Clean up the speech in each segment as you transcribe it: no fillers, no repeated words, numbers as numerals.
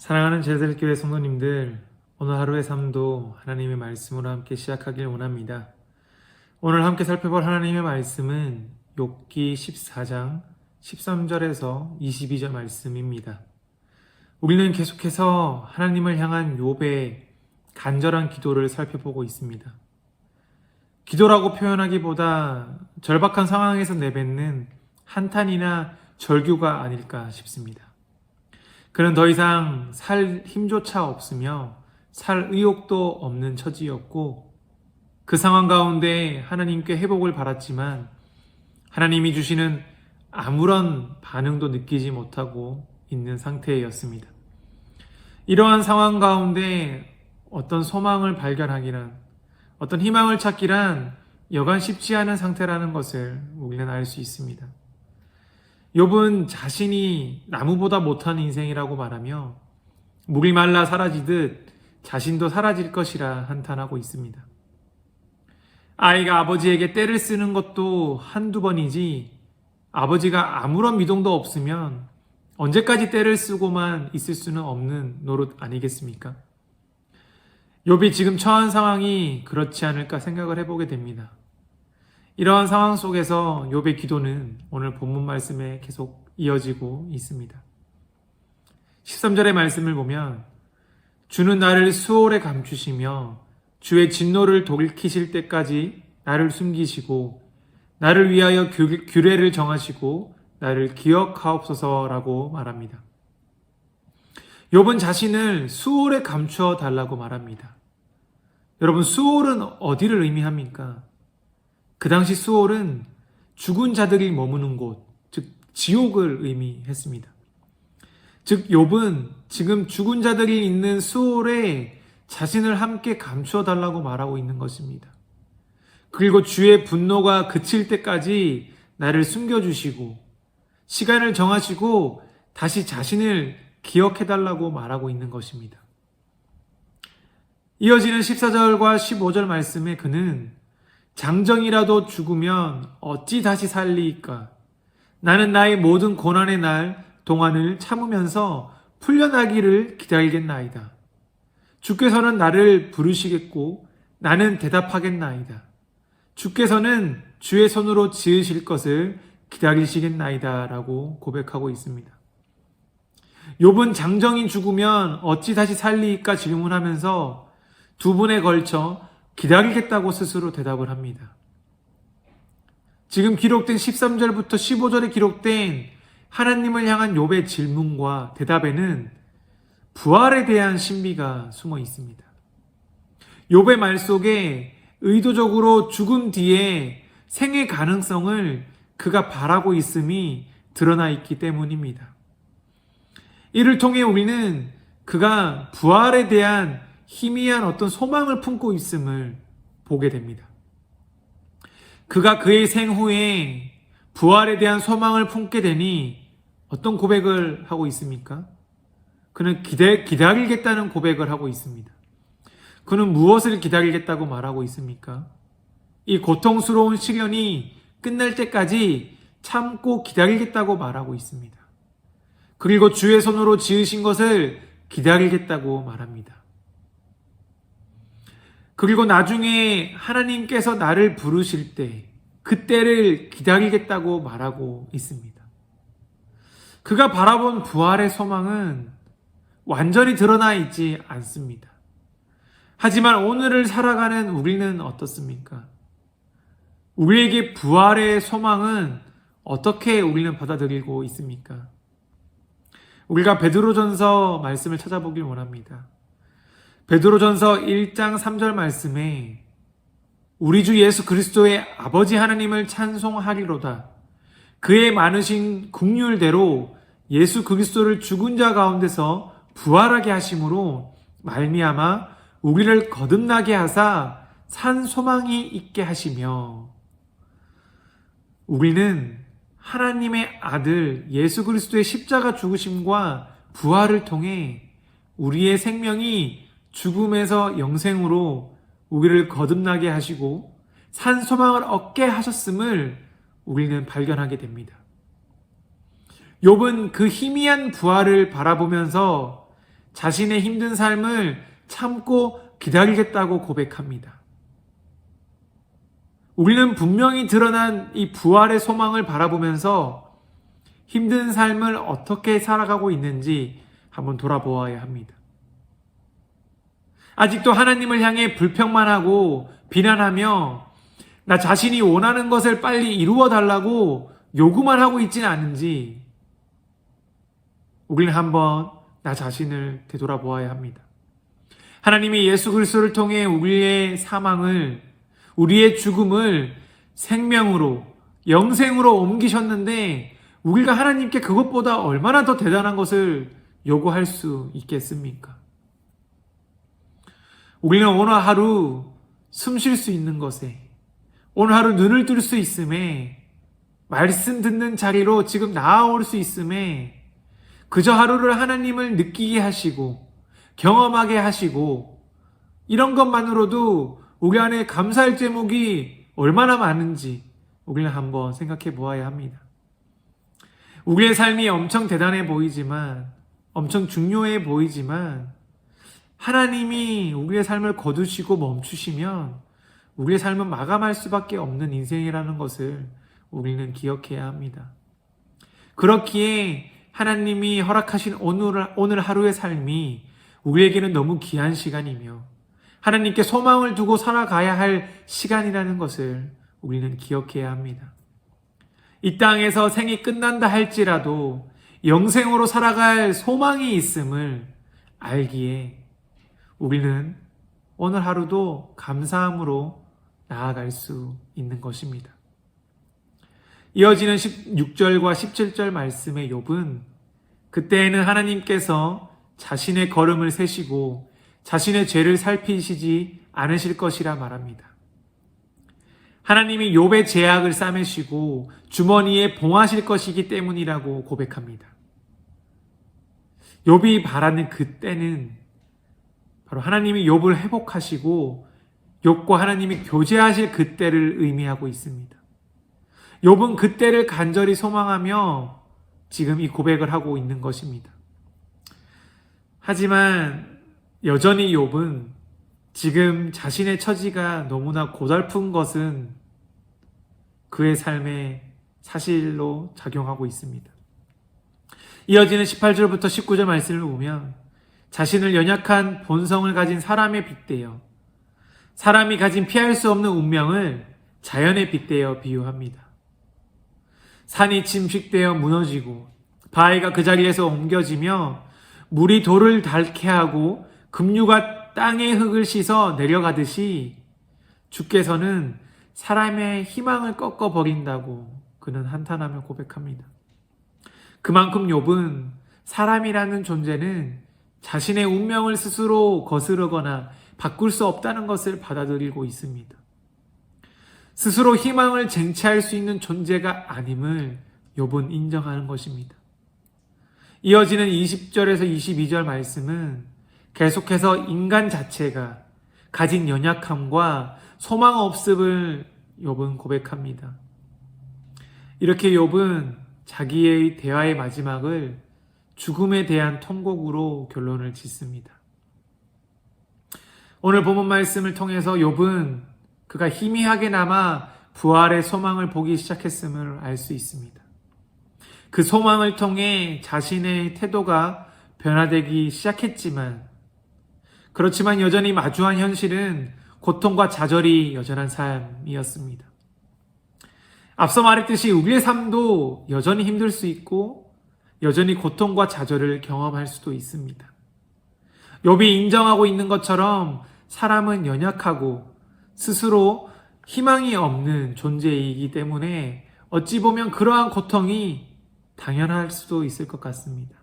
사랑하는 제자들교회 성도님들, 오늘 하루의 삶도 하나님의 말씀으로 함께 시작하길 원합니다. 오늘 함께 살펴볼 하나님의 말씀은 욥기 14장 13절에서 22절 말씀입니다. 우리는 계속해서 하나님을 향한 욥의 간절한 기도를 살펴보고 있습니다. 기도라고 표현하기보다 절박한 상황에서 내뱉는 한탄이나 절규가 아닐까 싶습니다. 그는 더 이상 살 힘조차 없으며 살 의욕도 없는 처지였고, 그 상황 가운데 하나님께 회복을 바랐지만 하나님이 주시는 아무런 반응도 느끼지 못하고 있는 상태였습니다. 이러한 상황 가운데 어떤 소망을 발견하기란, 어떤 희망을 찾기란 여간 쉽지 않은 상태라는 것을 우리는 알 수 있습니다. 욥은 자신이 나무보다 못한 인생이라고 말하며 물이 말라 사라지듯 자신도 사라질 것이라 한탄하고 있습니다. 아이가 아버지에게 떼를 쓰는 것도 한두 번이지, 아버지가 아무런 미동도 없으면 언제까지 떼를 쓰고만 있을 수는 없는 노릇 아니겠습니까? 욥이 지금 처한 상황이 그렇지 않을까 생각을 해보게 됩니다. 이러한 상황 속에서 욥의 기도는 오늘 본문 말씀에 계속 이어지고 있습니다. 13절의 말씀을 보면 주는 나를 수월에 감추시며 주의 진노를 돌이키실 때까지 나를 숨기시고 나를 위하여 규례를 정하시고 나를 기억하옵소서라고 말합니다. 욥은 자신을 수월에 감추어 달라고 말합니다. 여러분, 수월은 어디를 의미합니까? 그 당시 수월은 죽은 자들이 머무는 곳, 즉 지옥을 의미했습니다. 즉 욥은 지금 죽은 자들이 있는 수월에 자신을 함께 감추어 달라고 말하고 있는 것입니다. 그리고 주의 분노가 그칠 때까지 나를 숨겨주시고 시간을 정하시고 다시 자신을 기억해 달라고 말하고 있는 것입니다. 이어지는 14절과 15절 말씀에 그는 장정이라도 죽으면 어찌 다시 살리이까? 나는 나의 모든 고난의 날 동안을 참으면서 풀려나기를 기다리겠나이다. 주께서는 나를 부르시겠고 나는 대답하겠나이다. 주께서는 주의 손으로 지으실 것을 기다리시겠나이다 라고 고백하고 있습니다. 욥은 장정이 죽으면 어찌 다시 살리이까 질문하면서 두 번에 걸쳐 기다리겠다고 스스로 대답을 합니다. 지금 기록된 13절부터 15절에 기록된 하나님을 향한 욥의 질문과 대답에는 부활에 대한 신비가 숨어 있습니다. 욥의 말 속에 의도적으로 죽음 뒤에 생의 가능성을 그가 바라고 있음이 드러나 있기 때문입니다. 이를 통해 우리는 그가 부활에 대한 희미한 어떤 소망을 품고 있음을 보게 됩니다. 그가 그의 생후에 부활에 대한 소망을 품게 되니 어떤 고백을 하고 있습니까? 그는 기다리겠다는 고백을 하고 있습니다. 그는 무엇을 기다리겠다고 말하고 있습니까? 이 고통스러운 시련이 끝날 때까지 참고 기다리겠다고 말하고 있습니다. 그리고 주의 손으로 지으신 것을 기다리겠다고 말합니다. 그리고 나중에 하나님께서 나를 부르실 때 그때를 기다리겠다고 말하고 있습니다. 그가 바라본 부활의 소망은 완전히 드러나 있지 않습니다. 하지만 오늘을 살아가는 우리는 어떻습니까? 우리에게 부활의 소망은 어떻게 우리는 받아들이고 있습니까? 우리가 베드로전서 말씀을 찾아보길 원합니다. 베드로전서 1장 3절 말씀에 우리 주 예수 그리스도의 아버지 하나님을 찬송하리로다. 그의 많으신 긍휼대로 예수 그리스도를 죽은 자 가운데서 부활하게 하심으로 말미암아 우리를 거듭나게 하사 산 소망이 있게 하시며, 우리는 하나님의 아들 예수 그리스도의 십자가 죽으심과 부활을 통해 우리의 생명이 죽음에서 영생으로 우리를 거듭나게 하시고 산 소망을 얻게 하셨음을 우리는 발견하게 됩니다. 욥은 그 희미한 부활을 바라보면서 자신의 힘든 삶을 참고 기다리겠다고 고백합니다. 우리는 분명히 드러난 이 부활의 소망을 바라보면서 힘든 삶을 어떻게 살아가고 있는지 한번 돌아보아야 합니다. 아직도 하나님을 향해 불평만 하고 비난하며 나 자신이 원하는 것을 빨리 이루어 달라고 요구만 하고 있지는 않은지 우리는 한번 나 자신을 되돌아보아야 합니다. 하나님이 예수 그리스도를 통해 우리의 사망을, 우리의 죽음을 생명으로, 영생으로 옮기셨는데 우리가 하나님께 그것보다 얼마나 더 대단한 것을 요구할 수 있겠습니까? 우리는 오늘 하루 숨 쉴 수 있는 것에, 오늘 하루 눈을 뜰 수 있음에, 말씀 듣는 자리로 지금 나아올 수 있음에 그저 하루를 하나님을 느끼게 하시고 경험하게 하시고 이런 것만으로도 우리 안에 감사할 제목이 얼마나 많은지 우리는 한번 생각해 보아야 합니다. 우리의 삶이 엄청 대단해 보이지만, 엄청 중요해 보이지만 하나님이 우리의 삶을 거두시고 멈추시면 우리의 삶은 마감할 수밖에 없는 인생이라는 것을 우리는 기억해야 합니다. 그렇기에 하나님이 허락하신 오늘 하루의 삶이 우리에게는 너무 귀한 시간이며 하나님께 소망을 두고 살아가야 할 시간이라는 것을 우리는 기억해야 합니다. 이 땅에서 생이 끝난다 할지라도 영생으로 살아갈 소망이 있음을 알기에 우리는 오늘 하루도 감사함으로 나아갈 수 있는 것입니다. 이어지는 16절과 17절 말씀의 욥은 그때에는 하나님께서 자신의 걸음을 세시고 자신의 죄를 살피시지 않으실 것이라 말합니다. 하나님이 욥의 죄악을 싸매시고 주머니에 봉하실 것이기 때문이라고 고백합니다. 욥이 바라는 그때는 바로 하나님이 욥을 회복하시고 욥과 하나님이 교제하실 그때를 의미하고 있습니다. 욥은 그때를 간절히 소망하며 지금 이 고백을 하고 있는 것입니다. 하지만 여전히 욥은 지금 자신의 처지가 너무나 고달픈 것은 그의 삶에 사실로 작용하고 있습니다. 이어지는 18절부터 19절 말씀을 보면 자신을 연약한 본성을 가진 사람에 빗대어 사람이 가진 피할 수 없는 운명을 자연에 빗대어 비유합니다. 산이 침식되어 무너지고 바위가 그 자리에서 옮겨지며 물이 돌을 닳게 하고 급류가 땅의 흙을 씻어 내려가듯이 주께서는 사람의 희망을 꺾어버린다고 그는 한탄하며 고백합니다. 그만큼 욥은 사람이라는 존재는 자신의 운명을 스스로 거스르거나 바꿀 수 없다는 것을 받아들이고 있습니다. 스스로 희망을 쟁취할 수 있는 존재가 아님을 욥은 인정하는 것입니다. 이어지는 20절에서 22절 말씀은 계속해서 인간 자체가 가진 연약함과 소망 없음을 욥은 고백합니다. 이렇게 욥은 자기의 대화의 마지막을 죽음에 대한 통곡으로 결론을 짓습니다. 오늘 본문 말씀을 통해서 욥은 그가 희미하게나마 부활의 소망을 보기 시작했음을 알 수 있습니다. 그 소망을 통해 자신의 태도가 변화되기 시작했지만 그렇지만 여전히 마주한 현실은 고통과 좌절이 여전한 삶이었습니다. 앞서 말했듯이 우리의 삶도 여전히 힘들 수 있고 여전히 고통과 좌절을 경험할 수도 있습니다. 욥이 인정하고 있는 것처럼 사람은 연약하고 스스로 희망이 없는 존재이기 때문에 어찌 보면 그러한 고통이 당연할 수도 있을 것 같습니다.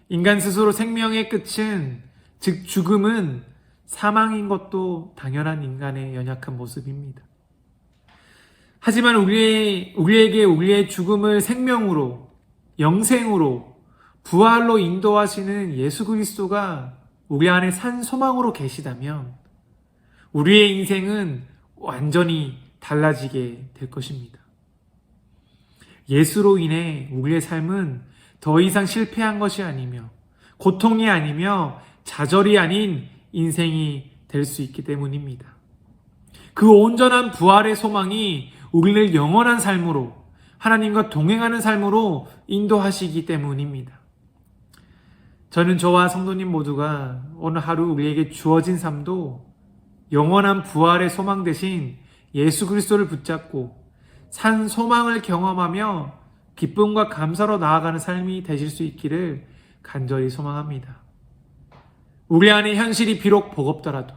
인간 스스로 생명의 끝은, 즉 죽음은 사망인 것도 당연한 인간의 연약한 모습입니다. 하지만 우리에게 우리의 죽음을 생명으로, 영생으로, 부활로 인도하시는 예수 그리스도가 우리 안에 산 소망으로 계시다면 우리의 인생은 완전히 달라지게 될 것입니다. 예수로 인해 우리의 삶은 더 이상 실패한 것이 아니며 고통이 아니며 좌절이 아닌 인생이 될 수 있기 때문입니다. 그 온전한 부활의 소망이 우리를 영원한 삶으로, 하나님과 동행하는 삶으로 인도하시기 때문입니다. 저는 저와 성도님 모두가 오늘 하루 우리에게 주어진 삶도 영원한 부활의 소망 대신 예수 그리스도를 붙잡고 산 소망을 경험하며 기쁨과 감사로 나아가는 삶이 되실 수 있기를 간절히 소망합니다. 우리 안의 현실이 비록 버겁더라도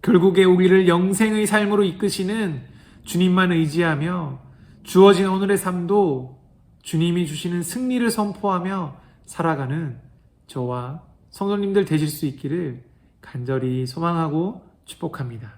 결국에 우리를 영생의 삶으로 이끄시는 주님만 의지하며 주어진 오늘의 삶도 주님이 주시는 승리를 선포하며 살아가는 저와 성도님들 되실 수 있기를 간절히 소망하고 축복합니다.